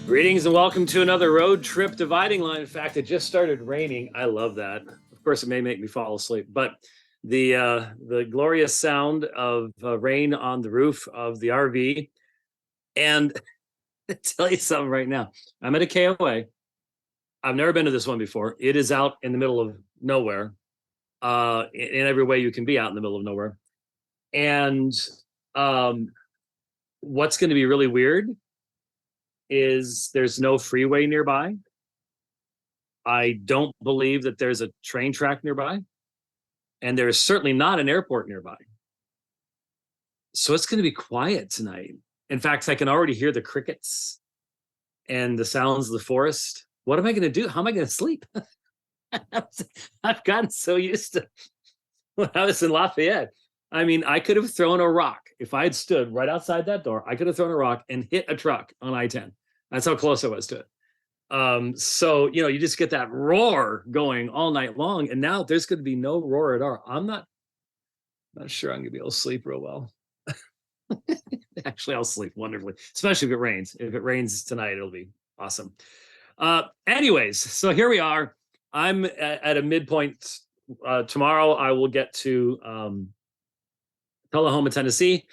Greetings and welcome to another road trip dividing line. In fact, it just started raining. I love that. Of course, it may make me fall asleep, but the glorious sound of rain on the roof of the RV. And I tell you something right now. I'm at a KOA. I've never been to this one before. It is out in the middle of nowhere, in every way you can be out in the middle of nowhere. And what's going to be really weird is there's no freeway nearby. I don't believe that there's a train track nearby. And there is certainly not an airport nearby. So it's going to be quiet tonight. In fact, I can already hear the crickets and the sounds of the forest. What am I going to do? How am I going to sleep? I've gotten so used to when I was in Lafayette. I mean, I could have thrown a rock. If I had stood right outside that door, I could have thrown a rock and hit a truck on I-10. That's how close I was to it. So, you just get that roar going all night long. And now there's going to be no roar at all. I'm not sure I'm going to be able to sleep real well. Actually, I'll sleep wonderfully, especially if it rains. If it rains tonight, it'll be awesome. Anyways, so here we are. I'm at a midpoint. Tomorrow I will get to Tullahoma, Tennessee,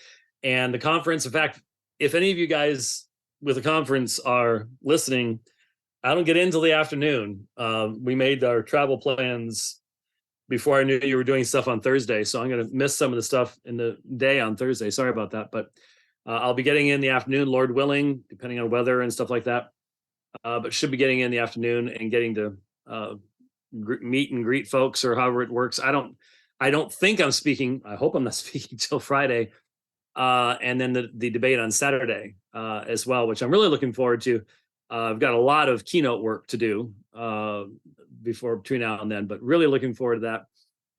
and the conference. In fact, if any of you guys with the conference are listening, I don't get in till the afternoon. We made our travel plans before I knew you were doing stuff on Thursday, so I'm going to miss some of the stuff in the day on Thursday. Sorry about that, but I'll be getting in the afternoon, Lord willing, depending on weather and stuff like that. But should be getting in the afternoon and getting to meet and greet folks, or however it works. I don't think I'm speaking. I hope I'm not speaking till Friday, and then the debate on Saturday as well, which I'm really looking forward to. I've got a lot of keynote work to do between now and then, but really looking forward to that,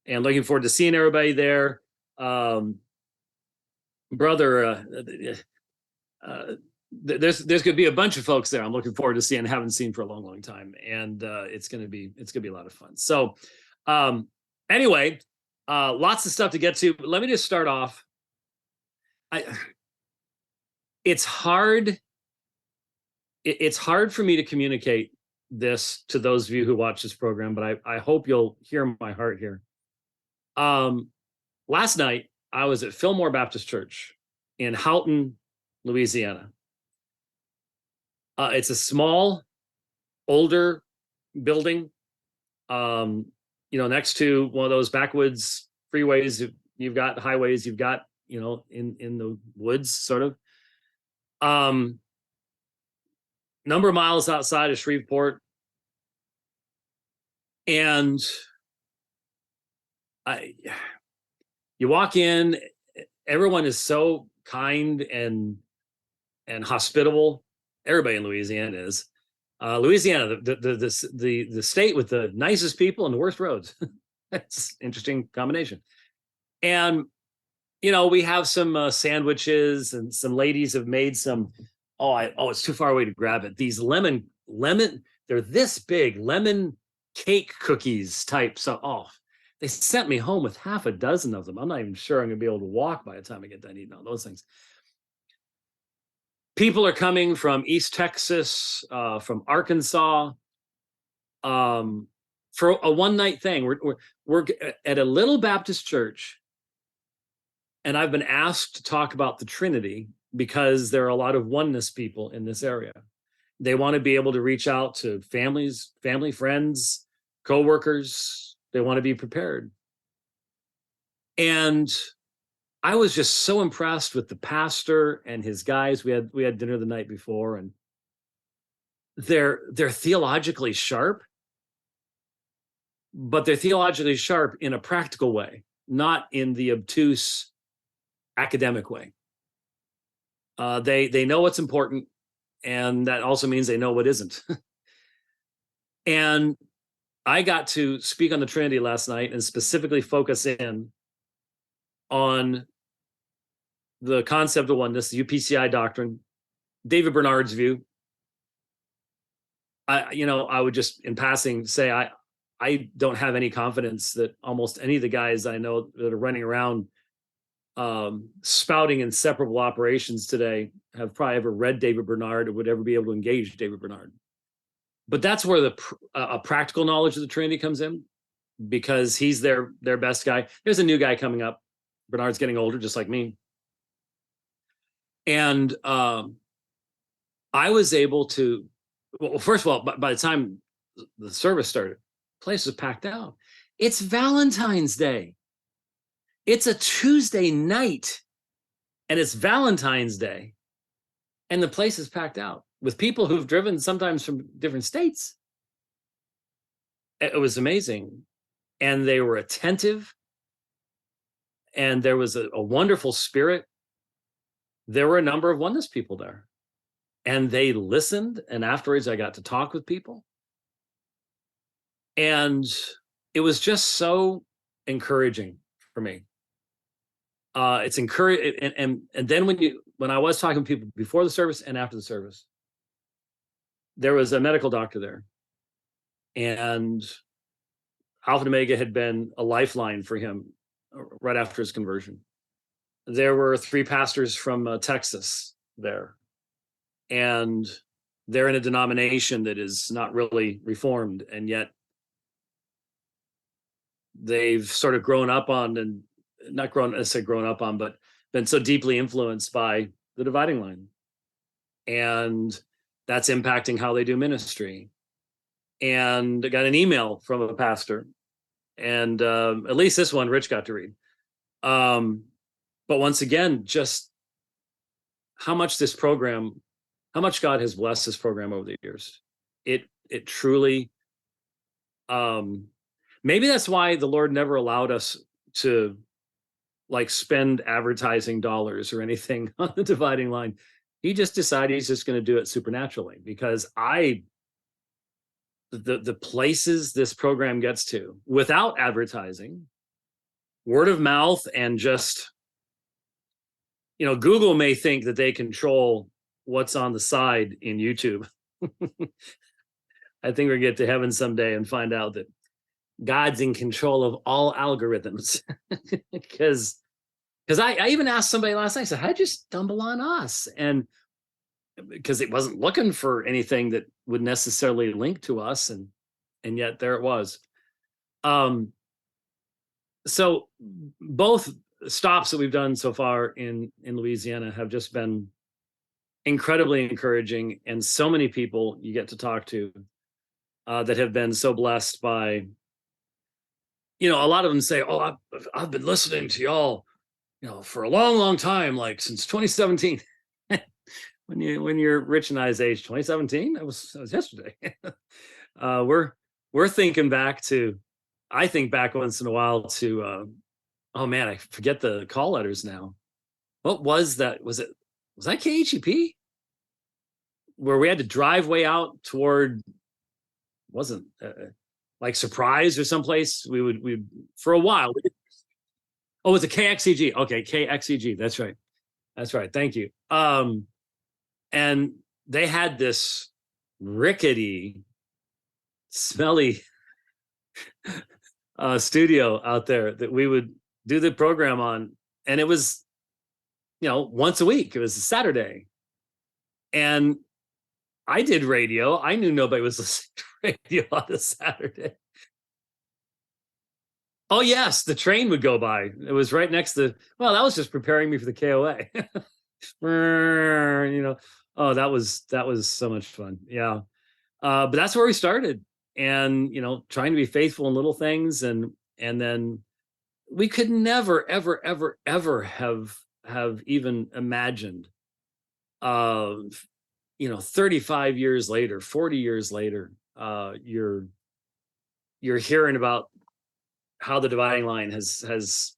and looking forward to seeing everybody there. Brother, there's going to be a bunch of folks there. I'm looking forward to seeing. Haven't seen for a long, long time, and it's going to be a lot of fun. So, anyway, lots of stuff to get to. But let me just start off. It's hard. It's hard for me to communicate this to those of you who watch this program, but I hope you'll hear my heart here. Last night, I was at Fillmore Baptist Church in Houghton, Louisiana. It's a small, older building, next to one of those backwoods freeways. You've got highways, you've got, in the woods, sort of. Number of miles outside of Shreveport. And you walk in, everyone is so kind and hospitable. Everybody in Louisiana is. Louisiana, the state with the nicest people and the worst roads. That's an interesting combination. And we have some sandwiches, and some ladies have made some. It's too far away to grab it. These lemon, they're this big, lemon cake cookies type. So, they sent me home with half a dozen of them. I'm not even sure I'm going to be able to walk by the time I get done eating all those things. People are coming from East Texas, from Arkansas, for a one-night thing. We're at a little Baptist church, and I've been asked to talk about the Trinity because there are a lot of oneness people in this area. They want to be able to reach out to families, family, friends, coworkers. They want to be prepared. And I was just so impressed with the pastor and his guys. We had dinner the night before, and they're theologically sharp, but they're theologically sharp in a practical way, not in the obtuse academic way. They know what's important, and that also means they know what isn't. And I got to speak on the Trinity last night and specifically focus in on the concept of oneness, the UPCI doctrine, David Bernard's view. I would just in passing say I don't have any confidence that almost any of the guys I know that are running around spouting inseparable operations today have probably ever read David Bernard or would ever be able to engage David Bernard. But that's where a practical knowledge of the Trinity comes in, because he's their best guy. There's a new guy coming up. Bernard's getting older, just like me. And I was able to, well, first of all, by the time the service started, the place was packed out. It's Valentine's Day. It's a Tuesday night, and it's Valentine's Day, and the place is packed out with people who've driven sometimes from different states. It was amazing. And they were attentive, and there was a wonderful spirit. There were a number of oneness people there, and they listened. And afterwards, I got to talk with people. And it was just so encouraging for me. It's encouraging. And then when I was talking to people before the service and after the service, there was a medical doctor there. And Alpha and Omega had been a lifeline for him right after his conversion. There were 3 pastors from Texas there, and they're in a denomination that is not really reformed, and yet they've sort of grown up on, and not grown, I say grown up on, but been so deeply influenced by the dividing line, and that's impacting how they do ministry. And I got an email from a pastor, and at least this one Rich got to read. But once again, just how much God has blessed this program over the years. It truly, maybe that's why the Lord never allowed us to like spend advertising dollars or anything on the dividing line. He just decided he's just going to do it supernaturally, because the places this program gets to without advertising, word of mouth, and just, Google may think that they control what's on the side in YouTube. I think we'll get to heaven someday and find out that God's in control of all algorithms. Because I even asked somebody last night, I said, how'd you stumble on us? And because it wasn't looking for anything that would necessarily link to us, and yet there it was. So both stops that we've done so far in Louisiana have just been incredibly encouraging, and so many people you get to talk to that have been so blessed by, a lot of them say, oh, I've been listening to y'all, for a long, long time, like since 2017. when you're Rich and I's age, 2017, that was yesterday. We're thinking back to, I think back once in a while to, oh man, I forget the call letters now. What was that? Was that KHEP? Where we had to drive way out toward, wasn't like Surprise or someplace? We for a while. Oh, it was a KXEG. Okay, KXEG. That's right. Thank you. And they had this rickety, smelly studio out there that we would do the program on, and it was, once a week. It was a Saturday, and I did radio. I knew nobody was listening to radio on a Saturday. Oh yes, the train would go by. It was right next to. Well, that was just preparing me for the KOA. Oh, that was so much fun. Yeah, but that's where we started, and trying to be faithful in little things, and then we could never, ever, ever, ever have even imagined. 35 years later, 40 years later, you're hearing about how the dividing line has,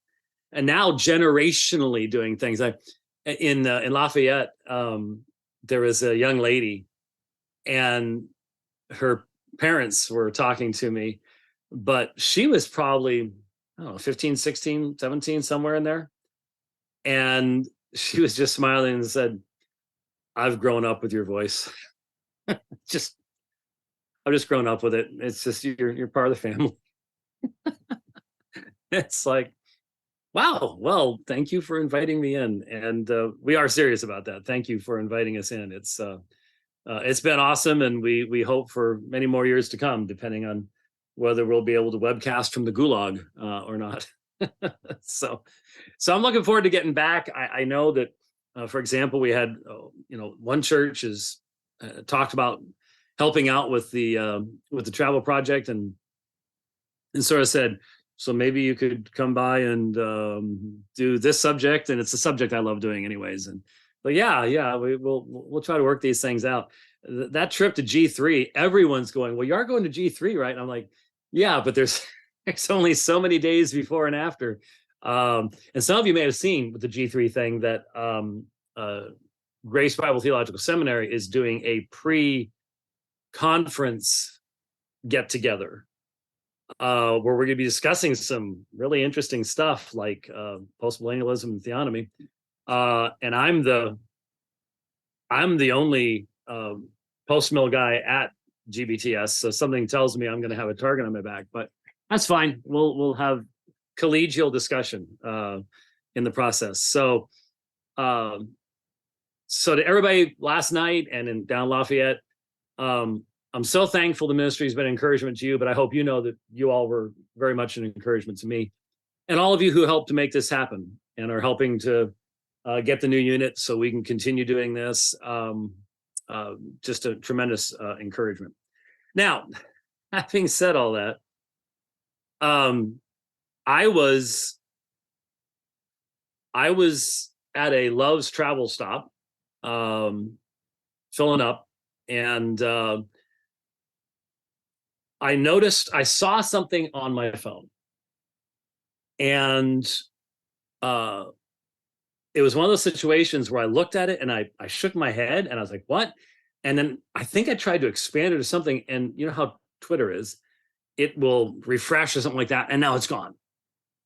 and now generationally doing things. In Lafayette, there was a young lady, and her parents were talking to me, but she was probably, I don't know, 15, 16, 17, somewhere in there. And she was just smiling and said, I've grown up with your voice. I've just grown up with it. It's just, you're part of the family. It's like, Wow. Well, thank you for inviting me in, and we are serious about that. Thank you for inviting us in. It's been awesome, and we hope for many more years to come, depending on whether we'll be able to webcast from the gulag or not. so so I'm looking forward to getting back. I know that, for example, we had one church has talked about helping out with the travel project, and sort of said, so maybe you could come by and do this subject, and it's a subject I love doing anyways. And but yeah, we'll try to work these things out. That trip to G3, everyone's going, well, you are going to G3, right? And I'm like, yeah, but there's there's only so many days before and after. And some of you may have seen with the G3 thing that Grace Bible Theological Seminary is doing a pre-conference get together where we're going to be discussing some really interesting stuff like postmillennialism and theonomy. And I'm the only post-mill guy at GBTS, so something tells me I'm going to have a target on my back, but that's fine. We'll have collegial discussion in the process. So to everybody last night and in down Lafayette, I'm so thankful the ministry has been an encouragement to you, but I hope you know that you all were very much an encouragement to me, and all of you who helped to make this happen and are helping to get the new unit so we can continue doing this. Just a tremendous encouragement. Now, having said all that, I was at a Love's travel stop, filling up, and I saw something on my phone, and it was one of those situations where I looked at it and I shook my head and I was like, what? And then I think I tried to expand it or something. And you know how Twitter is, it will refresh or something like that. And now it's gone.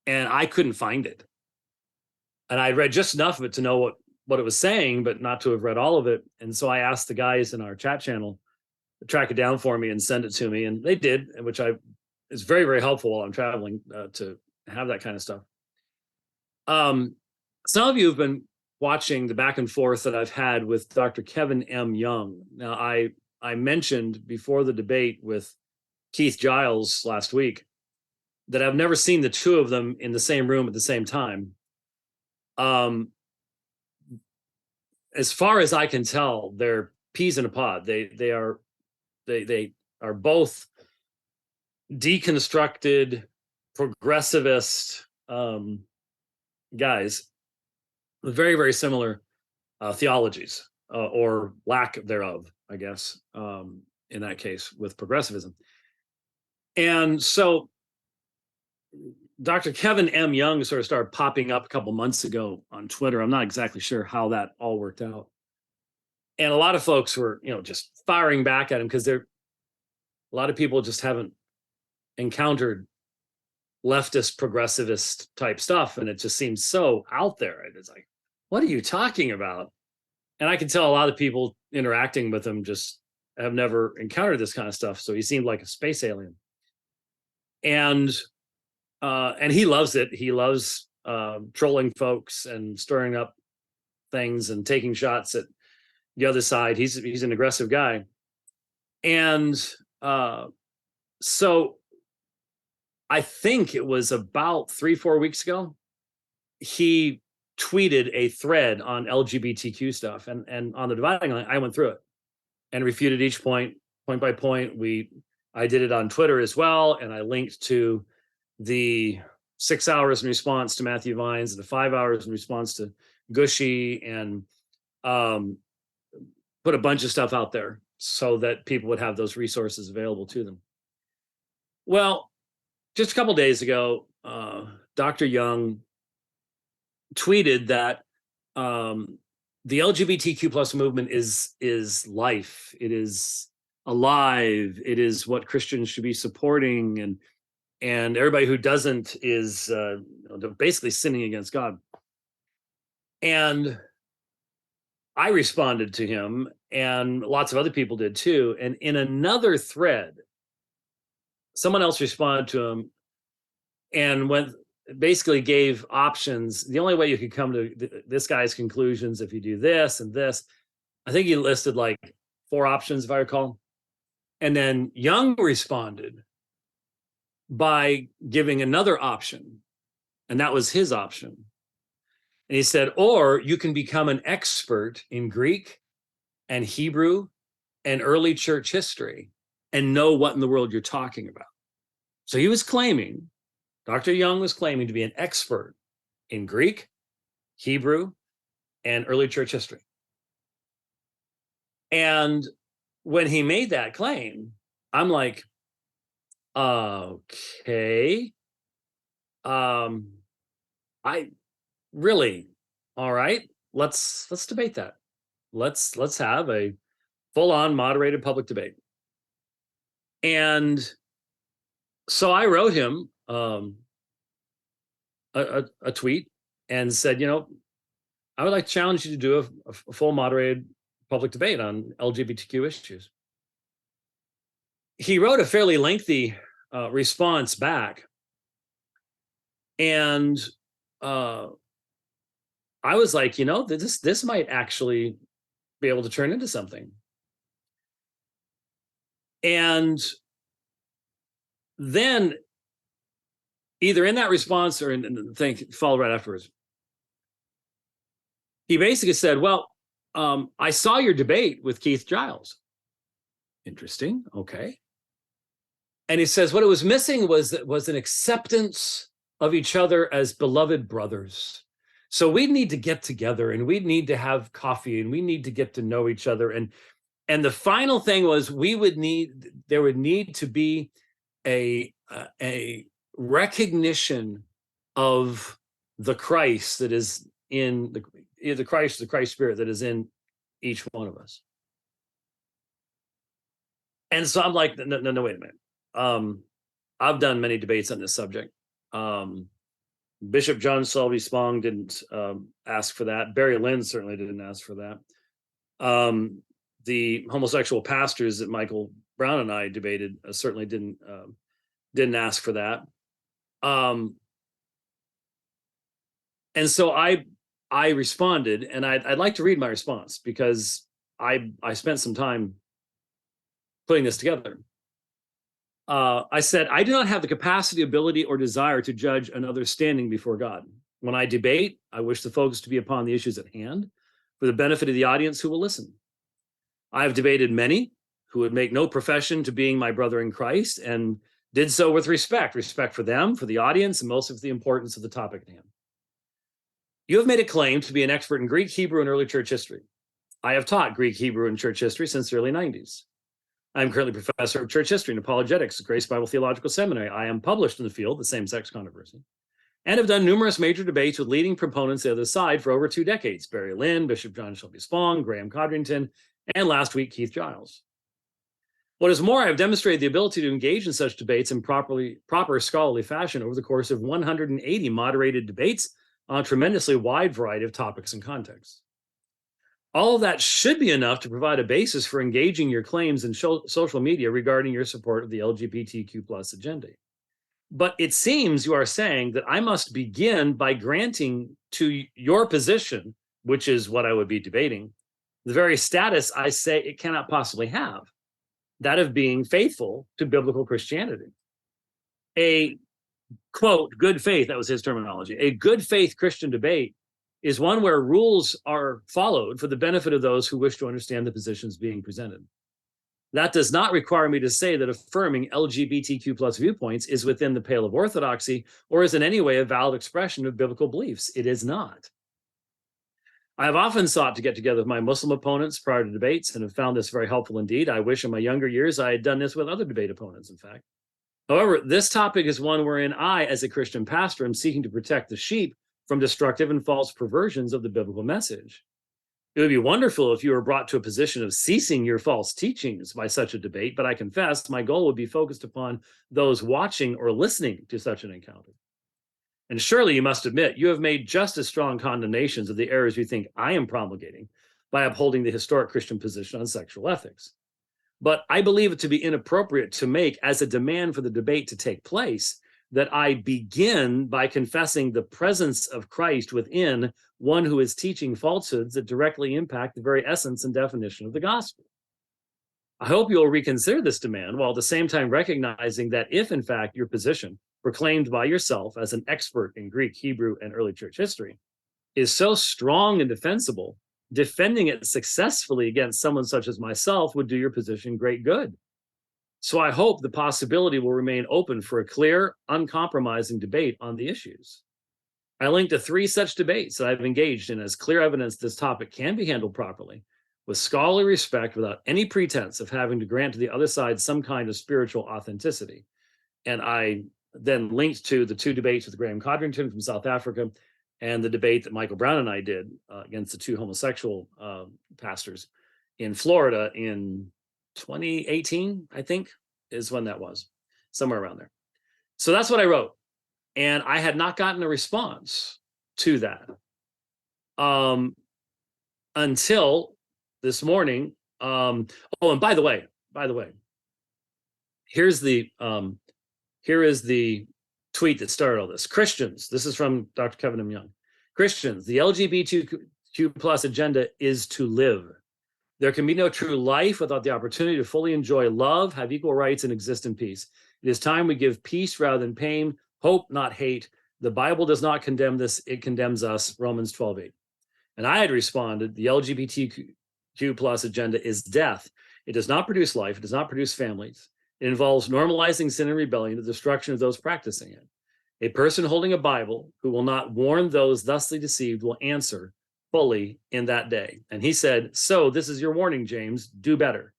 And I couldn't find it. And I read just enough of it to know what it was saying, but not to have read all of it. And so I asked the guys in our chat channel to track it down for me and send it to me. And they did, which is very, very helpful while I'm traveling to have that kind of stuff. Some of you have been watching the back and forth that I've had with Dr. Kevin M. Young. Now, I mentioned before the debate with Keith Giles last week that I've never seen the two of them in the same room at the same time. As far as I can tell, they're peas in a pod. They are both deconstructed progressivist guys with very, very similar theologies or lack thereof, I guess, in that case with progressivism. And so Dr. Kevin M. Young sort of started popping up a couple months ago on Twitter. I'm not exactly sure how that all worked out. And a lot of folks were, just firing back at him because a lot of people just haven't encountered leftist progressivist type stuff. And it just seems so out there. It's like, what are you talking about? And I can tell a lot of people interacting with him just have never encountered this kind of stuff. So he seemed like a space alien. And he loves it. He loves trolling folks and stirring up things and taking shots at the other side. He's an aggressive guy. And so I think it was about 3-4 weeks ago, he tweeted a thread on LGBTQ stuff. And on the dividing line, I went through it and refuted each point by point. I did it on Twitter as well. And I linked to the 6 hours in response to Matthew Vines and the 5 hours in response to Gushy, and put a bunch of stuff out there so that people would have those resources available to them. Well, just a couple days ago, Dr. Young tweeted that the LGBTQ plus movement is life. It is alive. It is what Christians should be supporting, and everybody who doesn't is basically sinning against God. And I responded to him, and lots of other people did too. And in another thread, someone else responded to him and went basically gave options. The only way you could come to this guy's conclusions if you do this and this. I think he listed like 4 options, if I recall. And then Young responded by giving another option, and that was his option. And he said, or you can become an expert in Greek and Hebrew and early church history and know what in the world you're talking about. So he was claiming, Dr. Young was claiming to be an expert in Greek, Hebrew, and early church history. And when he made that claim, I'm like, okay, I really, all right, let's debate that. Let's have a full-on moderated public debate. And so I wrote him a tweet and said, you know, I would like to challenge you to do a full moderated public debate on LGBTQ issues. He wrote a fairly lengthy response back. And I was like, you know, this might actually be able to turn into something. And then either in that response or in the thing followed right afterwards, he basically said, well, I saw your debate with Keith Giles. Interesting. Okay. And he says, what it was missing was an acceptance of each other as beloved brothers. So we need to get together and we need to have coffee and we need to get to know each other. And the final thing was there would need to be a recognition of the Christ that is in the Christ Spirit that is in each one of us. And so I'm like, no, wait a minute. I've done many debates on this subject. Bishop John Selby Spong didn't ask for that. Barry Lynn certainly didn't ask for that. The homosexual pastors that Michael Brown and I debated certainly didn't ask for that. And so I responded, and I'd like to read my response because I spent some time putting this together. I said, I do not have the capacity, ability, or desire to judge another standing before God. When I debate, I wish the focus to be upon the issues at hand for the benefit of the audience who will listen. I have debated many who would make no profession to being my brother in Christ and did so with respect for them, for the audience, and mostly for the importance of the topic at hand. You have made a claim to be an expert in Greek, Hebrew, and early church history. I have taught Greek, Hebrew, and church history since the early 90s. I'm currently professor of church history and apologetics at Grace Bible Theological Seminary. I am published in the field, the same-sex controversy, and have done numerous major debates with leading proponents of the other side for over 2 decades: Barry Lynn, Bishop John Shelby Spong, Graham Codrington, and last week, Keith Giles. What is more, I have demonstrated the ability to engage in such debates in proper scholarly fashion over the course of 180 moderated debates on a tremendously wide variety of topics and contexts. All of that should be enough to provide a basis for engaging your claims in social media regarding your support of the LGBTQ+ agenda. But it seems you are saying that I must begin by granting to your position, which is what I would be debating, the very status I say it cannot possibly have, that of being faithful to biblical Christianity. A, quote, good faith, that was his terminology, a good faith Christian debate is one where rules are followed for the benefit of those who wish to understand the positions being presented. That does not require me to say that affirming LGBTQ+ viewpoints is within the pale of orthodoxy or is in any way a valid expression of biblical beliefs. It is not. I have often sought to get together with my Muslim opponents prior to debates and have found this very helpful indeed. I wish in my younger years I had done this with other debate opponents, in fact. However, this topic is one wherein I, as a Christian pastor, am seeking to protect the sheep from destructive and false perversions of the biblical message. It would be wonderful if you were brought to a position of ceasing your false teachings by such a debate, but I confess my goal would be focused upon those watching or listening to such an encounter. And surely you must admit you have made just as strong condemnations of the errors you think I am promulgating by upholding the historic Christian position on sexual ethics. But I believe it to be inappropriate to make, as a demand for the debate to take place, that I begin by confessing the presence of Christ within one who is teaching falsehoods that directly impact the very essence and definition of the gospel. I hope you'll reconsider this demand while at the same time recognizing that if, in fact, your position, proclaimed by yourself as an expert in Greek, Hebrew, and early church history, is so strong and defensible, defending it successfully against someone such as myself would do your position great good. So I hope the possibility will remain open for a clear, uncompromising debate on the issues. I linked to 3 such debates that I've engaged in as clear evidence this topic can be handled properly, with scholarly respect without any pretense of having to grant to the other side some kind of spiritual authenticity. And I then linked to the 2 debates with Graham Codrington from South Africa and the debate that Michael Brown and I did against the 2 homosexual pastors in Florida in 2018, I think, is when that was, somewhere around there. So that's what I wrote. And I had not gotten a response to that until this morning. Oh, and by the way, here is the tweet that started all this. Christians, this is from Dr. Kevin M. Young. Christians, the LGBTQ plus agenda is to live. There can be no true life without the opportunity to fully enjoy love, have equal rights, and exist in peace. It is time we give peace rather than pain, hope, not hate. The Bible does not condemn this, it condemns us, Romans 12:8. And I had responded, the LGBTQ plus agenda is death. It does not produce life, it does not produce families. It involves normalizing sin and rebellion, the destruction of those practicing it. A person holding a Bible who will not warn those thusly deceived will answer fully in that day. And he said, so this is your warning, James, do better.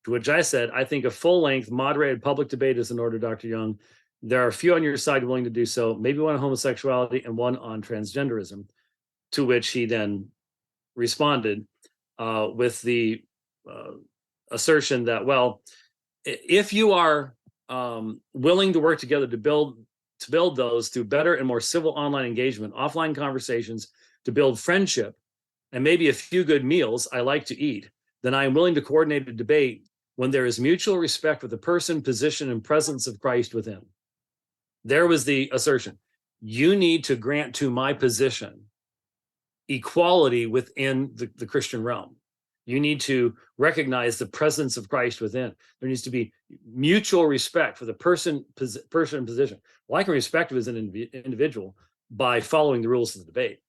To which I said, I think a full-length, moderated public debate is in order, Dr. Young. There are a few on your side willing to do so, maybe one on homosexuality and one on transgenderism. To which he then responded with the assertion that, well, if you are willing to work together to build those through better and more civil online engagement, offline conversations, to build friendship, and maybe a few good meals I like to eat, then I am willing to coordinate a debate when there is mutual respect for the person, position, and presence of Christ within. There was the assertion. You need to grant to my position equality within the Christian realm. You need to recognize the presence of Christ within. There needs to be mutual respect for the person and position. Well, I can respect him as an individual by following the rules of the debate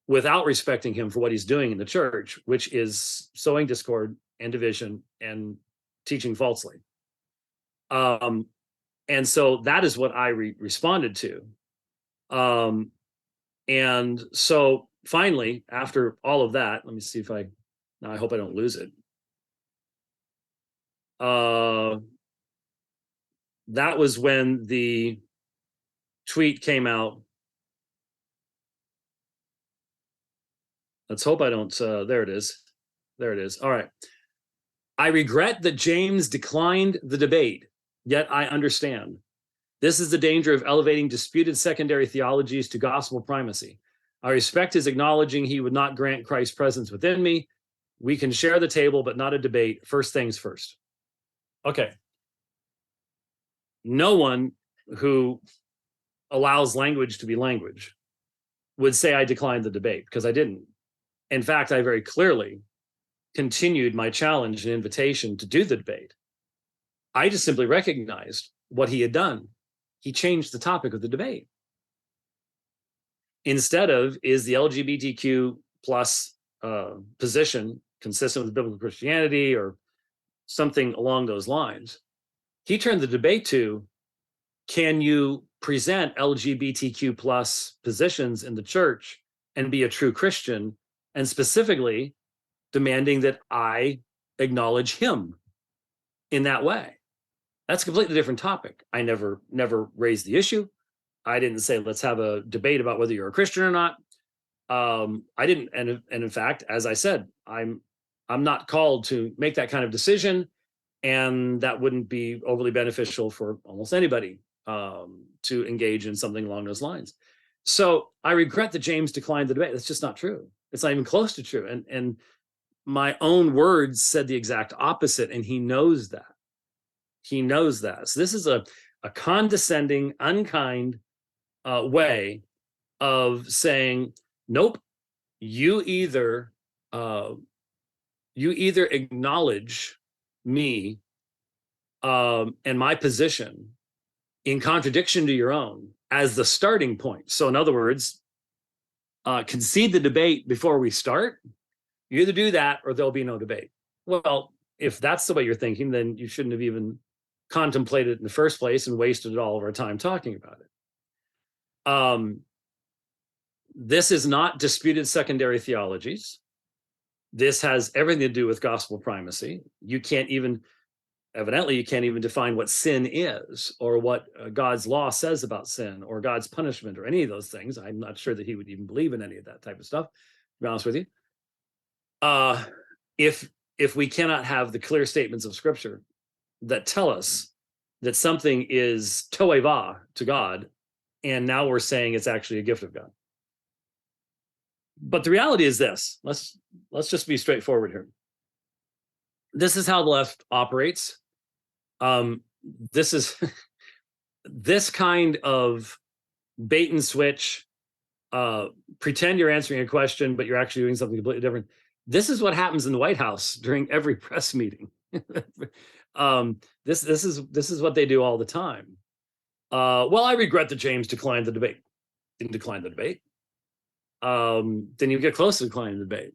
without respecting him for what he's doing in the church, which is sowing discord and division and teaching falsely. And so that is what I responded to. And so finally, after all of that, let me see if I hope I don't lose it. That was when the tweet came out. Let's hope I don't, there it is. There it is. All right. I regret that James declined the debate, yet I understand. This is the danger of elevating disputed secondary theologies to gospel primacy. I respect his acknowledging he would not grant Christ's presence within me. We can share the table, but not a debate. First things first. Okay. No one who allows language to be language would say I declined the debate, because I didn't. In fact, I very clearly continued my challenge and invitation to do the debate. I just simply recognized what he had done. He changed the topic of the debate. Instead of, is the LGBTQ plus position consistent with biblical Christianity or something along those lines, he turned the debate to, can you present LGBTQ plus positions in the church and be a true Christian, and specifically demanding that I acknowledge him in that way? That's a completely different topic. I never raised the issue. I didn't say, let's have a debate about whether you're a Christian or not. I didn't, and in fact, as I said, I'm not called to make that kind of decision, and that wouldn't be overly beneficial for almost anybody to engage in something along those lines. So I regret that James declined the debate. That's just not true. It's not even close to true. And my own words said the exact opposite, and he knows that. He knows that. So this is a a condescending, unkind way of saying, nope, you either acknowledge me and my position in contradiction to your own as the starting point. So in other words, concede the debate before we start. You either do that or there'll be no debate. Well, if that's the way you're thinking, then you shouldn't have even contemplated it in the first place and wasted all of our time talking about it. This is not disputed secondary theologies. This has everything to do with gospel primacy. Evidently, you can't even define what sin is or what God's law says about sin or God's punishment or any of those things. I'm not sure that he would even believe in any of that type of stuff, to be honest with you. If we cannot have the clear statements of Scripture that tell us that something is toeva to God, and now we're saying it's actually a gift of God. But the reality is this. Let's just be straightforward here. This is how the left operates. This is this kind of bait and switch, pretend you're answering a question, but you're actually doing something completely different. This is what happens in the White House during every press meeting. This is what they do all the time. Well, I regret that James declined the debate. Didn't decline the debate. Then you get close to declining the debate.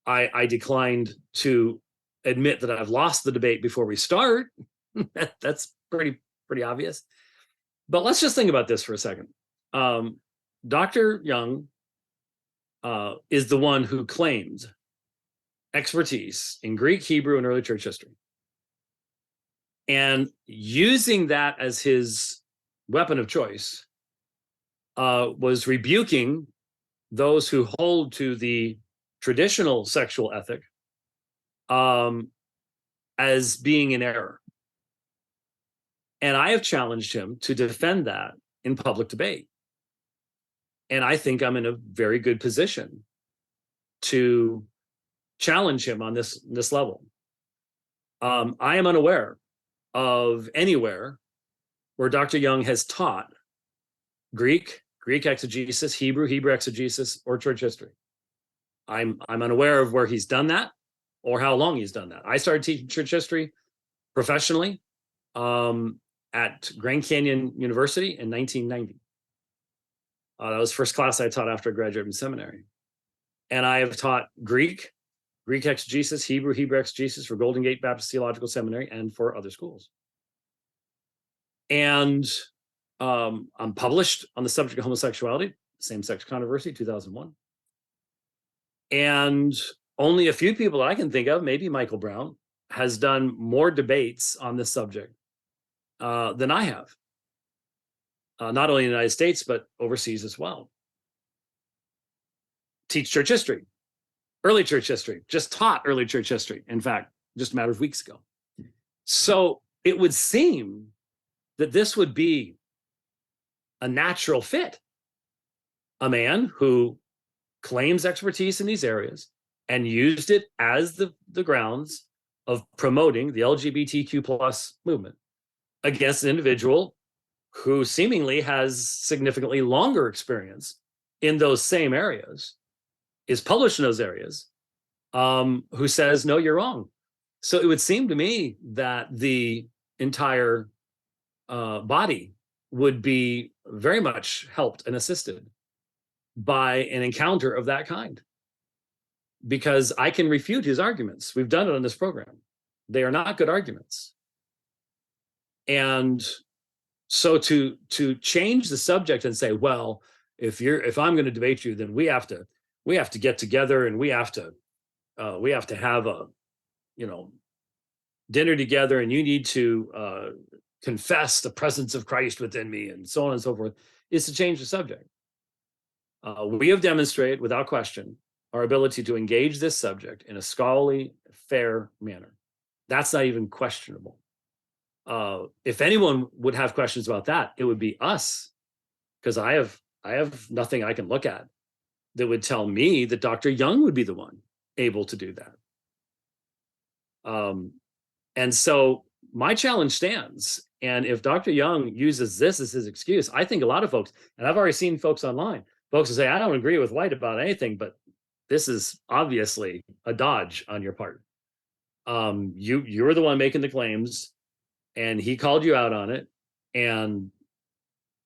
I declined to admit that I've lost the debate before we start. That's pretty obvious. But let's just think about this for a second. Dr. Young is the one who claimed expertise in Greek, Hebrew, and early church history. And using that as his weapon of choice, was rebuking those who hold to the traditional sexual ethic as being in error. And I have challenged him to defend that in public debate. And I think I'm in a very good position to challenge him on this level. I am unaware of anywhere where Dr. Young has taught Greek exegesis, Hebrew exegesis, or church history. I'm unaware of where he's done that or how long he's done that. I started teaching church history professionally at Grand Canyon University in 1990. That was the first class I taught after I graduated from seminary. And I have taught Greek exegesis, Hebrew exegesis for Golden Gate Baptist Theological Seminary and for other schools. And I'm published on the subject of homosexuality, same-sex controversy, 2001. And only a few people that I can think of, maybe Michael Brown, has done more debates on this subject than I have. Not only in the United States, but overseas as well. Teach church history, early church history, just taught early church history, in fact, just a matter of weeks ago. So it would seem that this would be a natural fit. A man who claims expertise in these areas and used it as the grounds of promoting the LGBTQ plus movement against an individual who seemingly has significantly longer experience in those same areas, is published in those areas, who says, no, you're wrong. So it would seem to me that the entire body would be very much helped and assisted by an encounter of that kind, because I can refute his arguments. We've done it on this program. They are not good arguments. And so to change the subject and say, well, if I'm going to debate you, then we have to get together and we have to have a, dinner together, and you need to confess the presence of Christ within me, and so on and so forth, is to change the subject. We have demonstrated without question our ability to engage this subject in a scholarly, fair manner. That's not even questionable. If anyone would have questions about that, it would be us, because I have nothing I can look at that would tell me that Dr. Young would be the one able to do that. And so my challenge stands, And if Dr. Young uses this as his excuse, I think a lot of folks, and I've already seen folks online, folks will say, I don't agree with White about anything, but this is obviously a dodge on your part. You're the one making the claims, and he called you out on it, and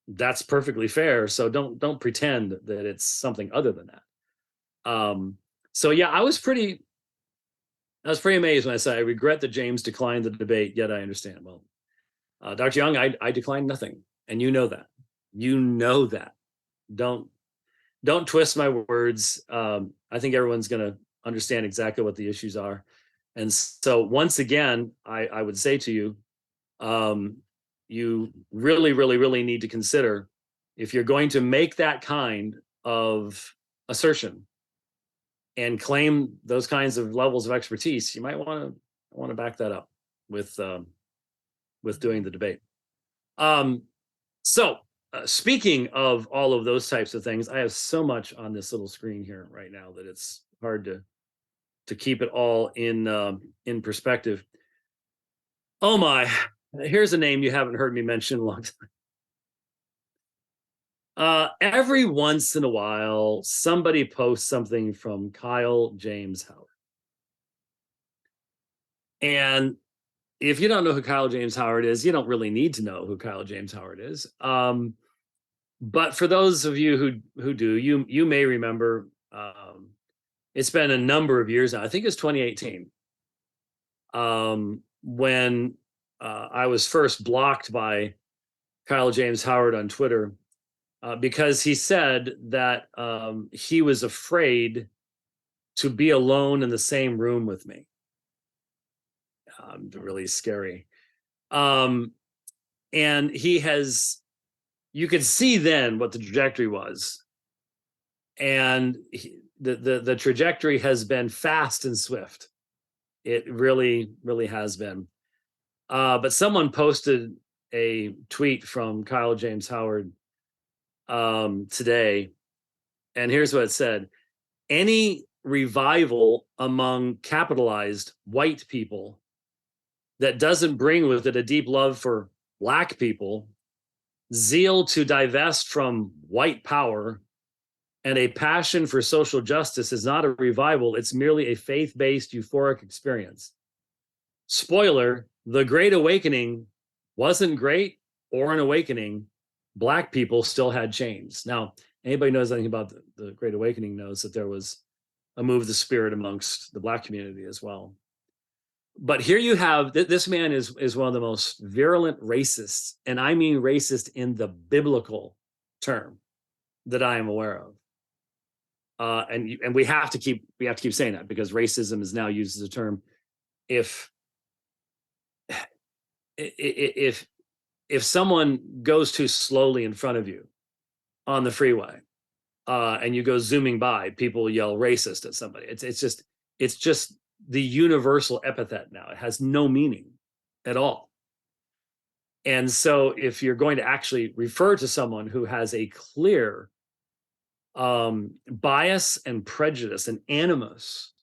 that's perfectly fair. So don't pretend that it's something other than that. So yeah, I was pretty amazed when I said I regret that James declined the debate, yet I understand. Well, Dr. Young, I declined nothing, and you know that. You know that. Don't twist my words. I think everyone's going to understand exactly what the issues are. And so once again, I would say to you, you really, really, really need to consider, if you're going to make that kind of assertion and claim those kinds of levels of expertise, you might want to back that up with doing the debate. So speaking of all of those types of things, I have so much on this little screen here right now that it's hard to keep it all in perspective. Oh my, here's a name you haven't heard me mention in a long time. Every once in a while, somebody posts something from Kyle James Howard. And if you don't know who Kyle James Howard is, you don't really need to know who Kyle James Howard is. But for those of you who do, you may remember, it's been a number of years now. I think it's 2018, when I was first blocked by Kyle James Howard on Twitter, because he said that he was afraid to be alone in the same room with me. Really scary. And you could see then what the trajectory was. And the trajectory has been fast and swift. It really, really has been. But someone posted a tweet from Kyle James Howard today, and here's what it said: any revival among capitalized white people that doesn't bring with it a deep love for Black people, zeal to divest from white power, and a passion for social justice is not a revival. It's merely a faith-based euphoric experience. Spoiler, the Great Awakening wasn't great or an awakening. Black people still had chains. Now, anybody knows anything about the Great Awakening knows that there was a move of the spirit amongst the Black community as well. But here you have, this man is one of the most virulent racists, and I mean racist in the biblical term, that I am aware of. And we have to keep saying that, because racism is now used as a term. If someone goes too slowly in front of you on the freeway, and you go zooming by, people yell racist at somebody. It's just the universal epithet now. It has no meaning at all. And so if you're going to actually refer to someone who has a clear bias and prejudice and animus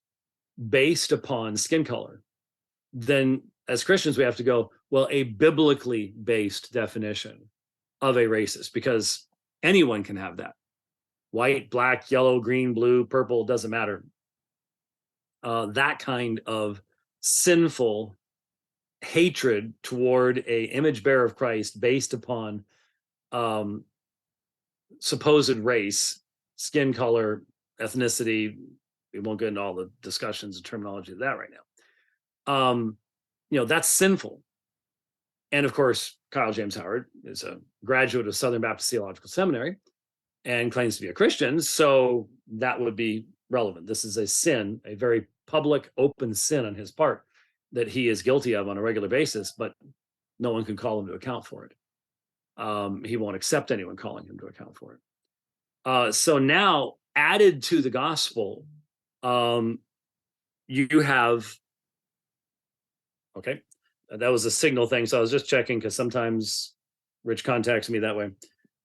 based upon skin color, then as Christians we have to go, well, a biblically based definition of a racist, because anyone can have that. White, black, yellow, green, blue, purple, doesn't matter. That kind of sinful hatred toward a image bearer of Christ based upon supposed race, skin color, ethnicity. We won't get into all the discussions and terminology of that right now. That's sinful. And of course, Kyle James Howard is a graduate of Southern Baptist Theological Seminary and claims to be a Christian, so that would be relevant. This is a sin, a very public, open sin on his part that he is guilty of on a regular basis, but no one can call him to account for it. He won't accept anyone calling him to account for it. So now, added to the gospel, you have, okay, that was a signal thing, so I was just checking, because sometimes Rich contacts me that way.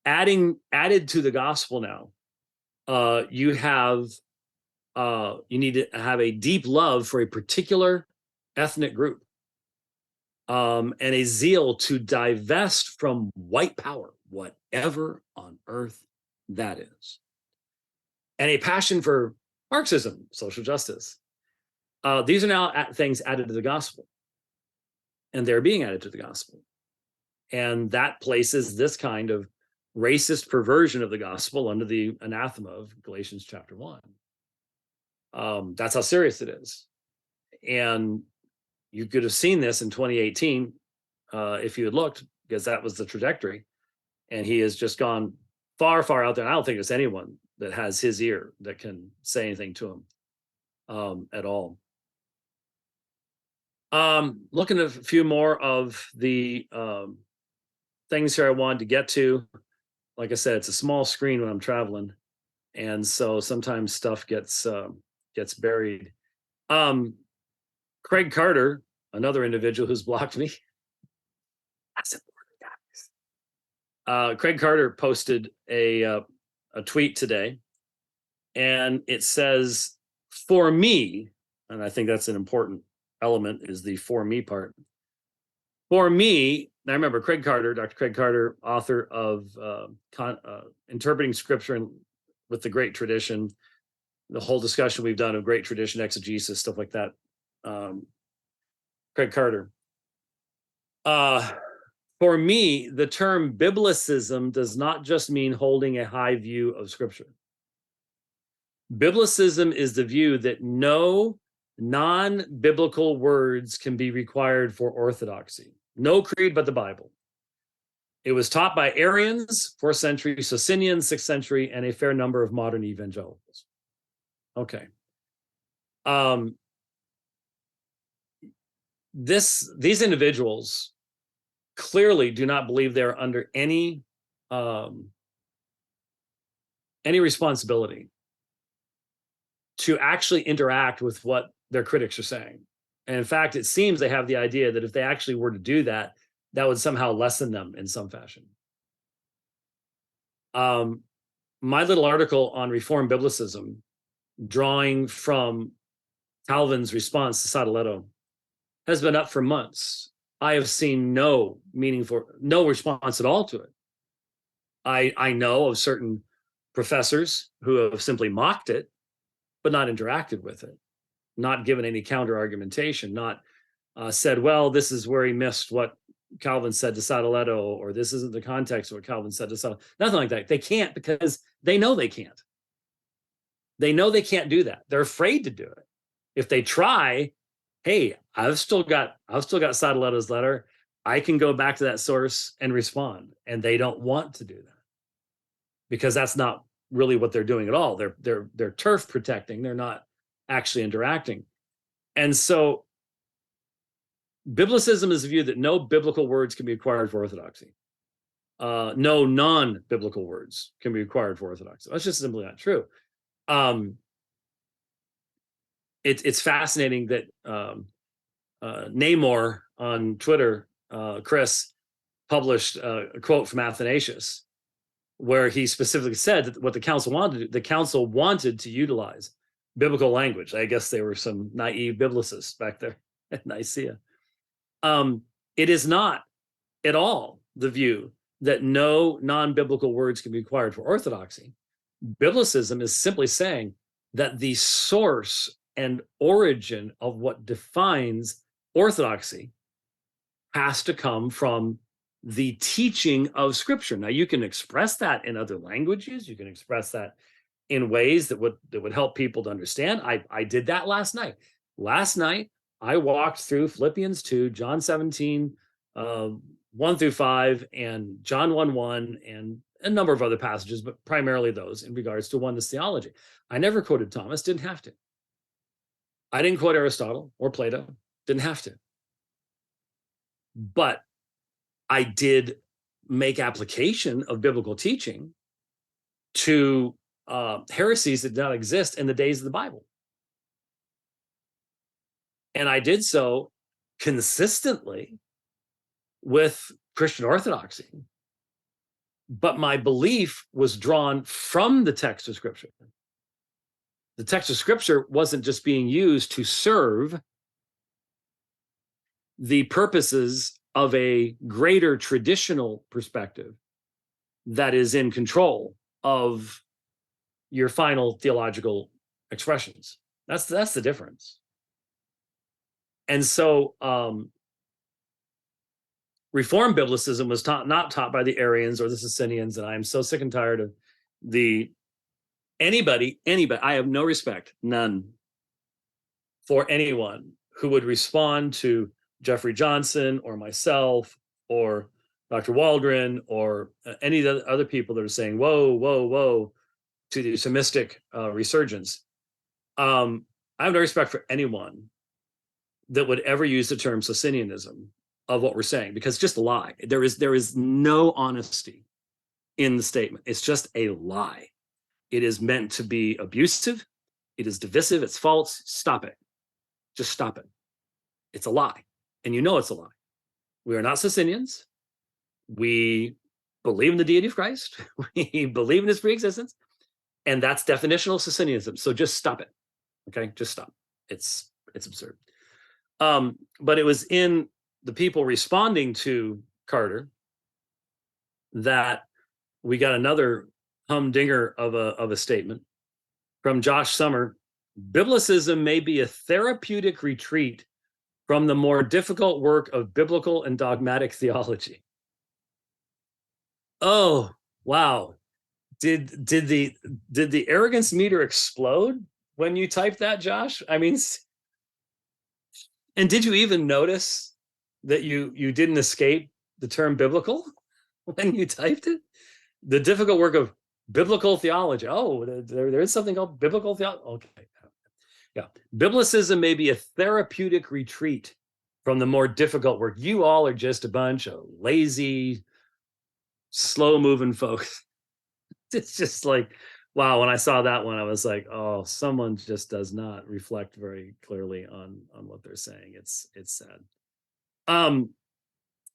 Added to the gospel now, you need to have a deep love for a particular ethnic group. and a zeal to divest from white power, whatever on earth that is, and a passion for Marxism, social justice. These are now things added to the gospel, and they're being added to the gospel. And that places this kind of racist perversion of the gospel under the anathema of Galatians chapter 1. That's how serious it is. And you could have seen this in 2018 if you had looked, because that was the trajectory. And he has just gone far, far out there. And I don't think there's anyone that has his ear that can say anything to him at all. Looking at a few more of the things here I wanted to get to. Like I said, it's a small screen when I'm traveling, and so sometimes stuff gets buried. Craig Carter, another individual who's blocked me. That's important, guys. Craig Carter posted a tweet today, and it says, "For me," and I think that's an important element, is the "for me" part. For me, I remember Craig Carter, Dr. Craig Carter, author of Interpreting Scripture with the Great Tradition, the whole discussion we've done of Great Tradition, exegesis, stuff like that. Craig Carter. For me, the term Biblicism does not just mean holding a high view of Scripture. Biblicism is the view that no non-biblical words can be required for orthodoxy. No creed but the Bible. It was taught by Arians, 4th century, Socinians, 6th century, and a fair number of modern evangelicals. Okay. These individuals clearly do not believe they're under any responsibility to actually interact with what their critics are saying. And in fact, it seems they have the idea that if they actually were to do that, that would somehow lessen them in some fashion. My little article on Reformed Biblicism, drawing from Calvin's response to Sadaletto, has been up for months. I have seen no response at all to it. I know of certain professors who have simply mocked it, but not interacted with it, not given any counter argumentation, not said, well, this is where he missed what Calvin said to Sadaletto, or this isn't the context of what Calvin said to Sadaletto. Nothing like that. They can't, because they know they can't. They know they can't do that. They're afraid to do it. If they try, hey, I've still got Sadaletto's letter. I can go back to that source and respond. And they don't want to do that, because that's not really what they're doing at all. They're turf protecting. They're not actually interacting. And so Biblicism is the view that no biblical words can be acquired for orthodoxy. No non-biblical words can be acquired for orthodoxy. That's just simply not true. It's fascinating that Namor on Twitter, Chris, published a quote from Athanasius, where he specifically said that what the council wanted to do, the council wanted to utilize biblical language. I guess there were some naive biblicists back there at Nicaea. It is not at all the view that no non-biblical words can be acquired for orthodoxy. Biblicism is simply saying that the source and origin of what defines orthodoxy has to come from the teaching of Scripture. Now, you can express that in other languages. You can express that in ways that would help people to understand. I did that last night. Last night, I walked through Philippians 2, John 17, 1 through 5, and John 1:1, and a number of other passages, but primarily those in regards to oneness theology. I never quoted Thomas, didn't have to. I didn't quote Aristotle or Plato, didn't have to. But I did make application of biblical teaching to heresies that did not exist in the days of the Bible. And I did so consistently with Christian orthodoxy. But my belief was drawn from the text of Scripture. The text of Scripture wasn't just being used to serve the purposes of a greater traditional perspective that is in control of your final theological expressions. That's the difference. And so Reformed Biblicism was not taught by the Arians or the Socinians, and I am so sick and tired of anybody. I have no respect, none, for anyone who would respond to Jeffrey Johnson or myself or Dr. Waldron or any of the other people that are saying, whoa, whoa, whoa, to the Thomistic resurgence. I have no respect for anyone that would ever use the term Socinianism of what we're saying, because it's just a lie. There is no honesty in the statement. It's just a lie. It is meant to be abusive. It is divisive. It's false. Stop it. Just stop it. It's a lie. And you know it's a lie. We are not Socinians. We believe in the deity of Christ. We believe in his preexistence. And that's definitional Socinianism. So just stop it. Okay? Just stop. It's absurd. But it was in the people responding to Carter that we got another humdinger of a statement from Josh Summer. Biblicism may be a therapeutic retreat from the more difficult work of biblical and dogmatic theology. Oh, wow. Did the arrogance meter explode when you typed that, Josh? I mean, and did you even notice that you didn't escape the term biblical when you typed it? The difficult work of biblical theology. Oh, there is something called biblical theology. Okay. Yeah. Biblicism may be a therapeutic retreat from the more difficult work. You all are just a bunch of lazy, slow-moving folks. It's just like, wow, when I saw that one, I was like, oh, someone just does not reflect very clearly on what they're saying. It's sad.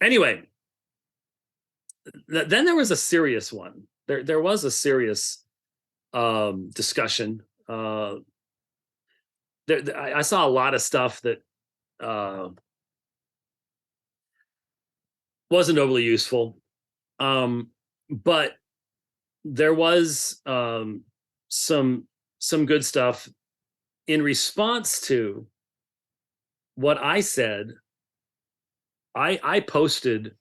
Anyway, then there was a serious one. There was a serious discussion. I saw a lot of stuff that wasn't overly useful, but there was some good stuff in response to what I said. I posted.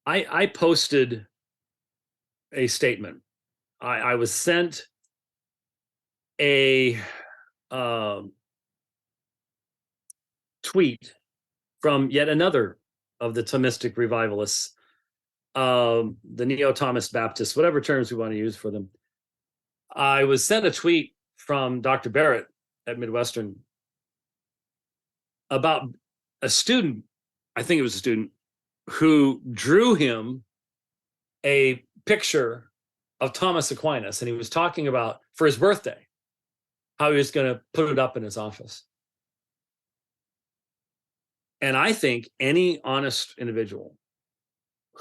I posted a statement. I was sent a tweet from yet another of the Thomistic revivalists, the Neo-Thomist Baptists, whatever terms we want to use for them. I was sent a tweet from Dr. Barrett at Midwestern about a student, I think it was a student, who drew him a picture of Thomas Aquinas, and he was talking about, for his birthday, how he was going to put it up in his office. And I think any honest individual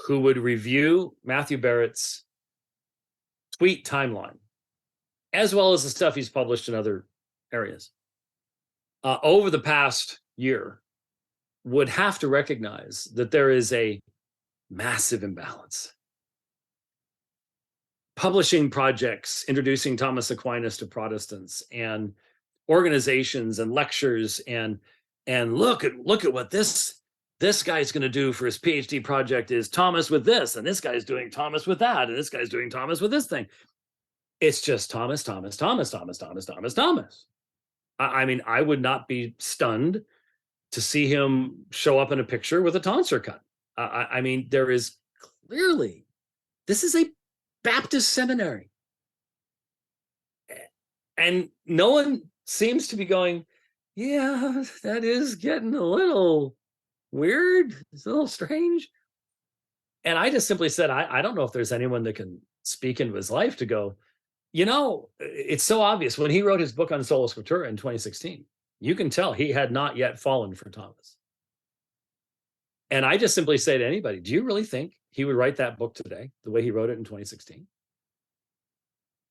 who would review Matthew Barrett's tweet timeline, as well as the stuff he's published in other areas, over the past year, would have to recognize that there is a massive imbalance. Publishing projects introducing Thomas Aquinas to Protestants, and organizations and lectures, and look at what this guy's going to do for his PhD project is Thomas with this, and this guy's doing Thomas with that, and this guy's doing Thomas with this thing. It's just Thomas. I mean, I would not be stunned to see him show up in a picture with a tonsure cut. I mean, there is clearly, this is a Baptist seminary. And no one seems to be going, yeah, that is getting a little weird. It's a little strange. And I just simply said, I don't know if there's anyone that can speak into his life to go, you know, it's so obvious. When he wrote his book on Sola Scriptura in 2016, you can tell he had not yet fallen for Thomas. And I just simply say to anybody, do you really think he would write that book today the way he wrote it in 2016?